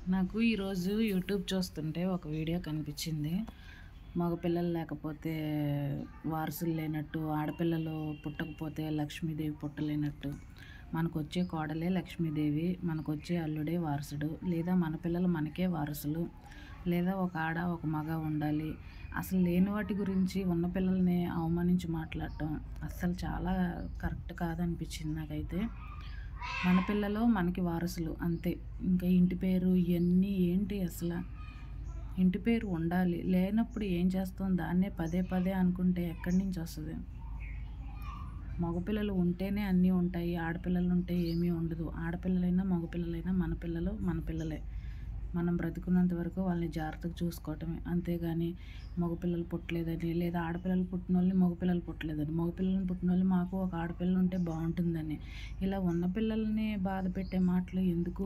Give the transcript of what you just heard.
నాకు ఈరోజు యూట్యూబ్ చూస్తుంటే ఒక వీడియో కనిపించింది. మగపిల్లలు లేకపోతే వారసులు లేనట్టు, ఆడపిల్లలు పుట్టకపోతే లక్ష్మీదేవి పుట్టలేనట్టు, మనకొచ్చే కోడలే లక్ష్మీదేవి, మనకొచ్చే అల్లుడే వారసుడు, లేదా మన పిల్లలు మనకే వారసులు, లేదా ఒక ఆడ, ఒక మగ ఉండాలి. అసలు లేని వాటి గురించి ఉన్న పిల్లల్ని అవమానించి మాట్లాడటం అస్సలు చాలా కరెక్ట్ కాదనిపించింది నాకైతే. మన పిల్లలు మనకి వారసులు అంతే. ఇంకా ఇంటి పేరు ఇయన్నీ ఏంటి అసల? ఇంటి పేరు ఉండాలి. లేనప్పుడు ఏం చేస్తాం? దాన్నే పదే పదే అనుకుంటే ఎక్కడి నుంచొస్తది? మగపిల్లలు ఉంటేనే అన్నీ ఉంటాయి. ఆడపిల్లలుంటే ఏమీ ఉండదు. ఆడపిల్లలైనా, మగపిల్లలైనా మన పిల్లలు మన పిల్లలే. మనం బ్రతికున్నంత వరకు వాళ్ళని జాగ్రత్తగా చూసుకోవటమే. అంతేగాని మగపిల్లలు పుట్టలేదని, లేదా ఆడపిల్లలు పుట్టినోళ్ళని మగపిల్లలు పుట్టలేదని, మగపిల్లలు పుట్టినోళ్ళు మాకు ఒక ఆడపిల్ల ఉంటే బావుంటుందని, ఇలా ఉన్న పిల్లల్ని బాధ పెట్టే మాటలు ఎందుకు